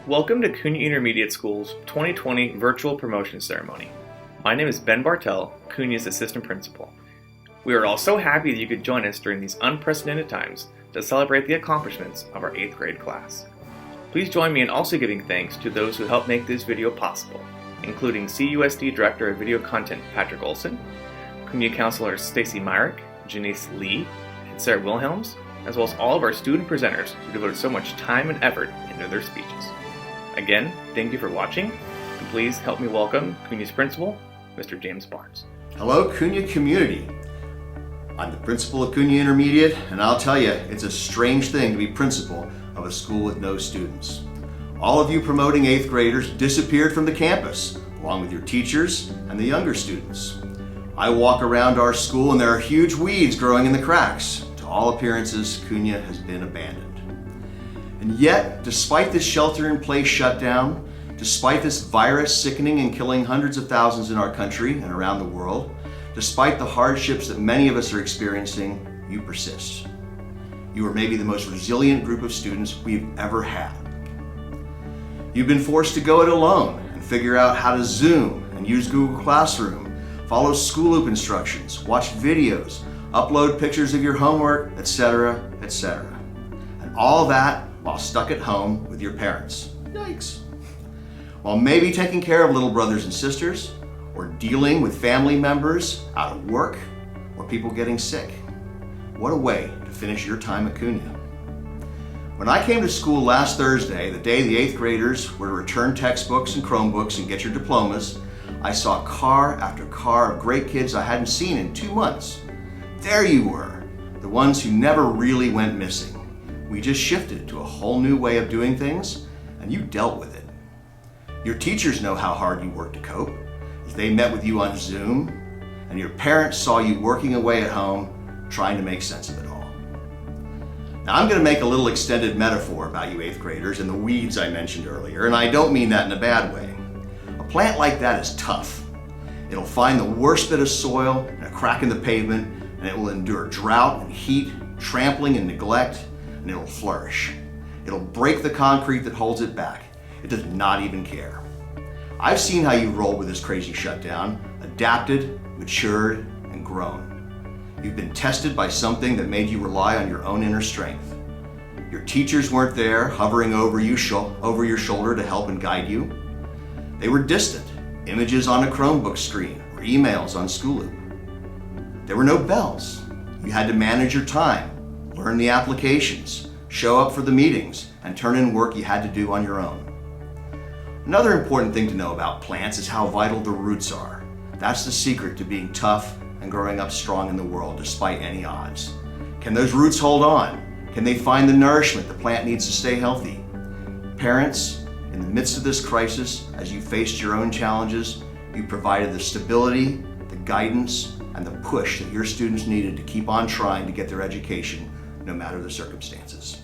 Welcome to Cunha Intermediate School's 2020 Virtual Promotion Ceremony. My name is Ben Bartel, Cunha's Assistant Principal. We are all so happy that you could join us during these unprecedented times to celebrate the accomplishments of our 8th grade class. Please join me in also giving thanks to those who helped make this video possible, including CUSD Director of Video Content Patrick Olson, Cunha Counselors Stacy Myrick, Janice Lee, and Sarah Wilhelms, as well as all of our student presenters who devoted so much time and effort into their speeches. Again, thank you for watching, and please help me welcome Cunha's principal, Mr. James Barnes. Hello, Cunha community. I'm the principal of Cunha Intermediate, and I'll tell you, it's a strange thing to be principal of a school with no students. All of you promoting 8th graders disappeared from the campus, along with your teachers and the younger students. I walk around our school and there are huge weeds growing in the cracks. To all appearances, Cunha has been abandoned. And yet, despite this shelter-in-place shutdown, despite this virus sickening and killing hundreds of thousands in our country and around the world, despite the hardships that many of us are experiencing, you persist. You are maybe the most resilient group of students we've ever had. You've been forced to go it alone and figure out how to Zoom and use Google Classroom, follow school loop instructions, watch videos, upload pictures of your homework, etc., etc. And all that while stuck at home with your parents. Yikes. While maybe taking care of little brothers and sisters, or dealing with family members out of work, or people getting sick. What a way to finish your time at Cunha. When I came to school last Thursday, the day the 8th graders were to return textbooks and Chromebooks and get your diplomas, I saw car after car of great kids I hadn't seen in 2 months. There you were, the ones who never really went missing. We just shifted to a whole new way of doing things, and you dealt with it. Your teachers know how hard you worked to cope, as they met with you on Zoom, and your parents saw you working away at home, trying to make sense of it all. Now I'm going to make a little extended metaphor about you 8th graders and the weeds I mentioned earlier, and I don't mean that in a bad way. A plant like that is tough. It'll find the worst bit of soil and a crack in the pavement, and it will endure drought and heat, trampling and neglect, and it'll flourish. It'll break the concrete that holds it back. It does not even care. I've seen how you rolled with this crazy shutdown, adapted, matured, and grown. You've been tested by something that made you rely on your own inner strength. Your teachers weren't there, hovering over your shoulder to help and guide you. They were distant, images on a Chromebook screen or emails on School Loop. There were no bells. You had to manage your time, learn the applications, show up for the meetings, and turn in work you had to do on your own. Another important thing to know about plants is how vital the roots are. That's the secret to being tough and growing up strong in the world despite any odds. Can those roots hold on? Can they find the nourishment the plant needs to stay healthy? Parents, in the midst of this crisis, as you faced your own challenges, you provided the stability, the guidance, and the push that your students needed to keep on trying to get their education no matter the circumstances.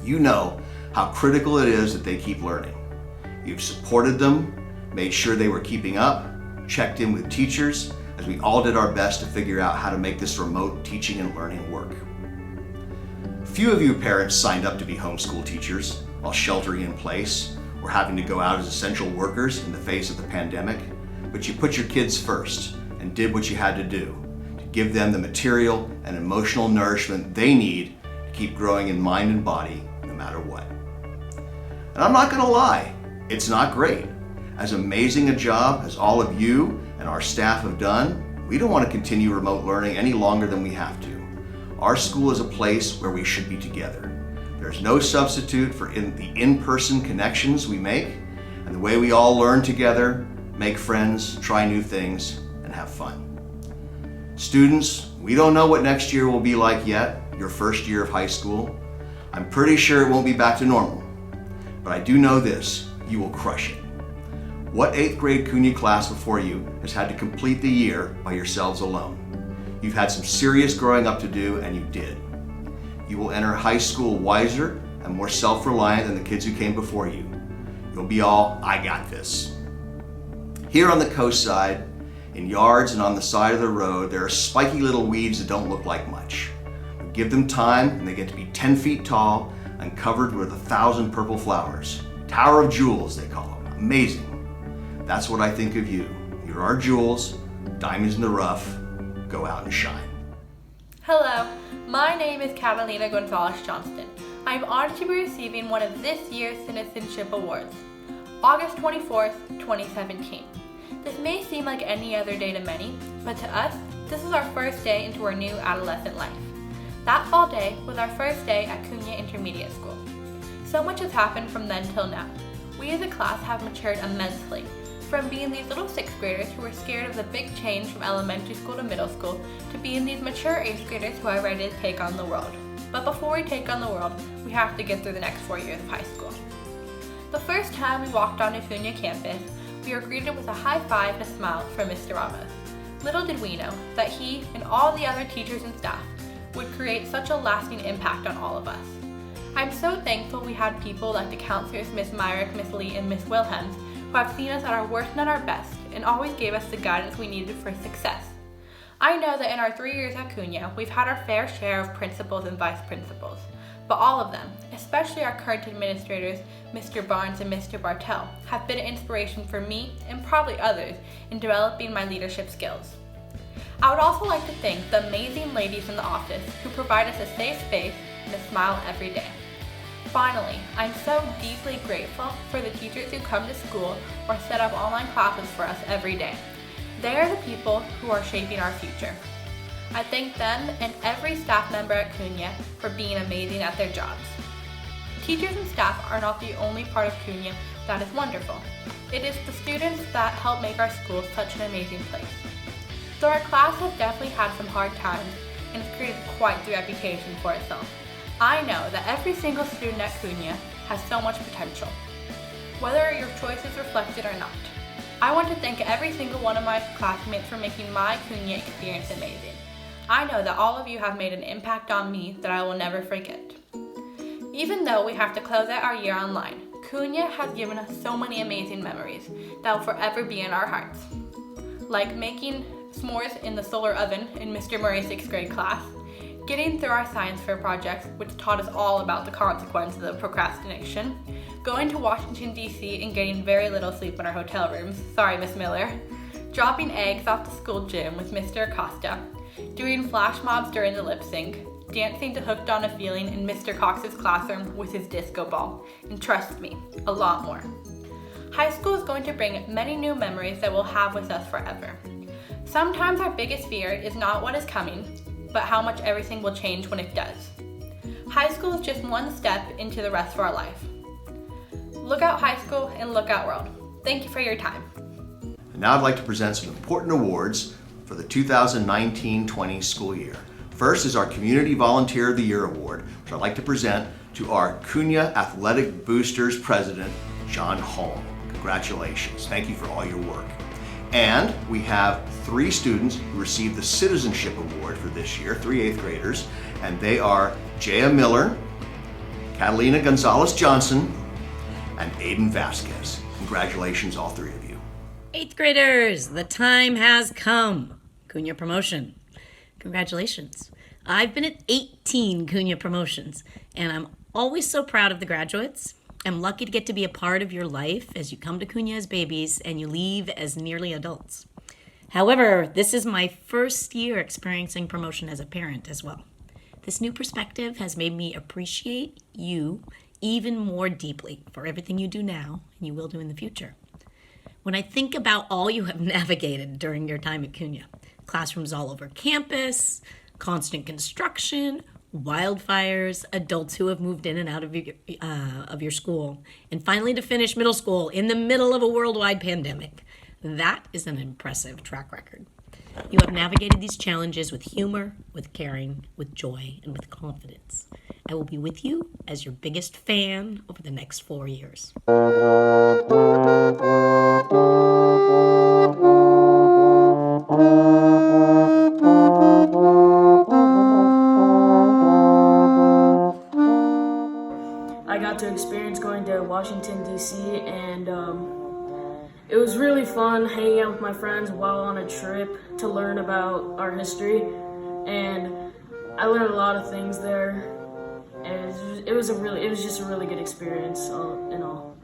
You know how critical it is that they keep learning. You've supported them, made sure they were keeping up, checked in with teachers, as we all did our best to figure out how to make this remote teaching and learning work. Few of you parents signed up to be homeschool teachers while sheltering in place or having to go out as essential workers in the face of the pandemic, but you put your kids first and did what you had to do to give them the material and emotional nourishment they need to keep growing in mind and body no matter what. And I'm not gonna lie, it's not great. As amazing a job as all of you and our staff have done, we don't want to continue remote learning any longer than we have to. Our school is a place where we should be together. There's no substitute for the in-person connections we make and the way we all learn together, make friends, try new things, and have fun. Students, we don't know what next year will be like yet, your first year of high school. I'm pretty sure it won't be back to normal, but I do know this, you will crush it. What 8th grade Cunha class before you has had to complete the year by yourselves alone? You've had some serious growing up to do, and you did. You will enter high school wiser and more self-reliant than the kids who came before you. You'll be all, I got this. Here on the coast side, in yards and on the side of the road, there are spiky little weeds that don't look like much. Give them time and they get to be 10 feet tall and covered with 1,000 purple flowers. Tower of Jewels, they call them. Amazing. That's what I think of you. You're our jewels, diamonds in the rough. Go out and shine. Hello, my name is Catalina Gonzalez-Johnston. I am honored to be receiving one of this year's Citizenship Awards, August 24th, 2017. This may seem like any other day to many, but to us, this is our first day into our new adolescent life. That fall day was our first day at Cunha Intermediate School. So much has happened from then till now. We as a class have matured immensely, from being these little 6th graders who were scared of the big change from elementary school to middle school, to being these mature 8th graders who are ready to take on the world. But before we take on the world, we have to get through the next 4 years of high school. The first time we walked onto Cunha campus, we were greeted with a high five and a smile from Mr. Ramos. Little did we know that he and all the other teachers and staff would create such a lasting impact on all of us. I'm so thankful we had people like the counselors Miss Myrick, Miss Lee, and Miss Wilhelms who have seen us at our worst and at our best and always gave us the guidance we needed for success. I know that in our 3 years at Cunha, we've had our fair share of principals and vice principals, but all of them, especially our current administrators, Mr. Barnes and Mr. Bartel, have been an inspiration for me and probably others in developing my leadership skills. I would also like to thank the amazing ladies in the office who provide us a safe space and a smile every day. Finally, I'm so deeply grateful for the teachers who come to school or set up online classes for us every day. They are the people who are shaping our future. I thank them and every staff member at Cunha for being amazing at their jobs. Teachers and staff are not the only part of Cunha that is wonderful. It is the students that help make our school such an amazing place. Though our class has definitely had some hard times and has created quite the reputation for itself, I know that every single student at Cunha has so much potential, whether your choice is reflected or not. I want to thank every single one of my classmates for making my Cunha experience amazing. I know that all of you have made an impact on me that I will never forget. Even though we have to close out our year online, Cunha has given us so many amazing memories that will forever be in our hearts. Like making s'mores in the solar oven in Mr. Murray's 6th grade class, getting through our science fair projects, which taught us all about the consequences of procrastination, going to Washington, D.C. and getting very little sleep in our hotel rooms, sorry Miss Miller, dropping eggs off the school gym with Mr. Acosta, doing flash mobs during the lip sync, dancing to Hooked on a Feeling in Mr. Cox's classroom with his disco ball, and trust me, a lot more. High school is going to bring many new memories that we'll have with us forever. Sometimes our biggest fear is not what is coming, but how much everything will change when it does. High school is just one step into the rest of our life. Look out high school and look out world. Thank you for your time. And now I'd like to present some important awards for the 2019-20 school year. First is our Community Volunteer of the Year Award, which I'd like to present to our Cunha Athletic Boosters President, John Holm. Congratulations. Thank you for all your work. And we have 3 students who received the Citizenship Award for this year, 3 8th graders, and they are Jaya Miller, Catalina Gonzalez-Johnson, and Aiden Vasquez. Congratulations, all 3 of you. 8th graders, the time has come. Cunha promotion. Congratulations. I've been at 18 Cunha promotions, and I'm always so proud of the graduates. I'm lucky to get to be a part of your life as you come to Cunha as babies and you leave as nearly adults. However, this is my first year experiencing promotion as a parent as well. This new perspective has made me appreciate you even more deeply for everything you do now and you will do in the future. When I think about all you have navigated during your time at Cunha, classrooms all over campus, constant construction, wildfires, adults who have moved in and out of your school, and finally to finish middle school in the middle of a worldwide pandemic. That is an impressive track record. You have navigated these challenges with humor, with caring, with joy, and with confidence. I will be with you as your biggest fan over the next 4 years. I got to experience going to Washington, D.C., and it was really fun hanging out with my friends while on a trip to learn about our history, and I learned a lot of things there, and it was just a really good experience all in all.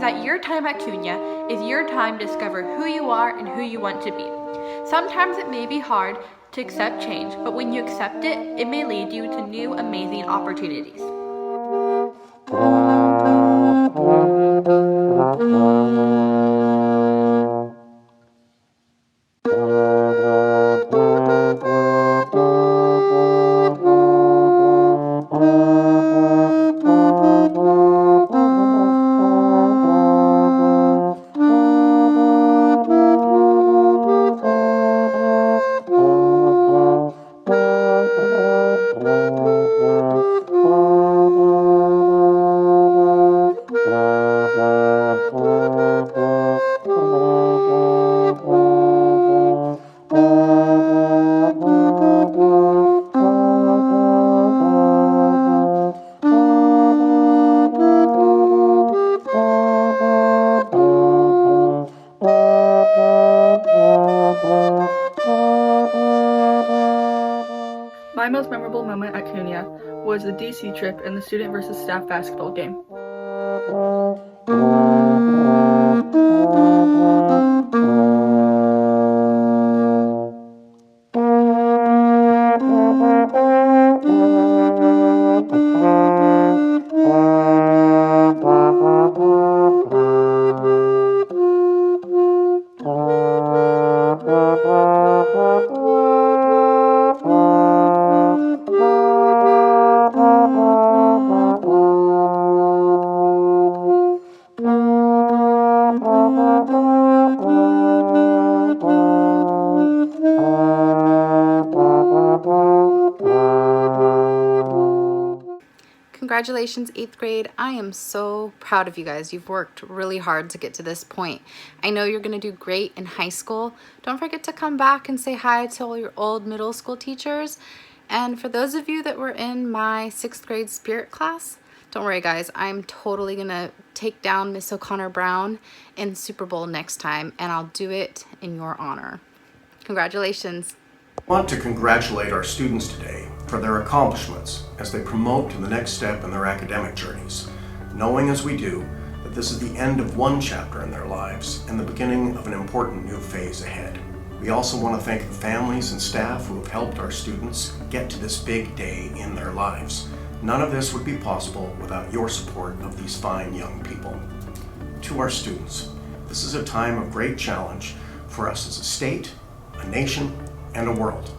that your time at Cunha is your time to discover who you are and who you want to be. Sometimes it may be hard to accept change, but when you accept it, it may lead you to new amazing opportunities. My most memorable moment at Cunha was the DC trip and the student versus staff basketball game. Congratulations, 8th grade. I am so proud of you guys. You've worked really hard to get to this point. I know you're going to do great in high school. Don't forget to come back and say hi to all your old middle school teachers. And for those of you that were in my 6th grade spirit class, don't worry guys, I'm totally going to take down Miss O'Connor Brown in Super Bowl next time, and I'll do it in your honor. Congratulations. I want to congratulate our students today for their accomplishments as they promote to the next step in their academic journeys, knowing as we do that this is the end of one chapter in their lives and the beginning of an important new phase ahead. We also want to thank the families and staff who have helped our students get to this big day in their lives. None of this would be possible without your support of these fine young people. To our students, this is a time of great challenge for us as a state, a nation, and a world.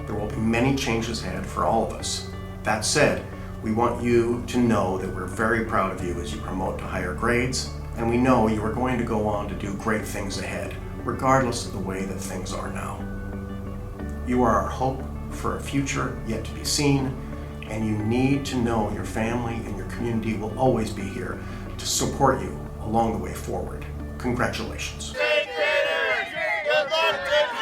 There will be many changes ahead for all of us. That said, we want you to know that we're very proud of you as you promote to higher grades, and we know you are going to go on to do great things ahead, regardless of the way that things are now. You are our hope for a future yet to be seen, and you need to know your family and your community will always be here to support you along the way forward. Congratulations. Good luck to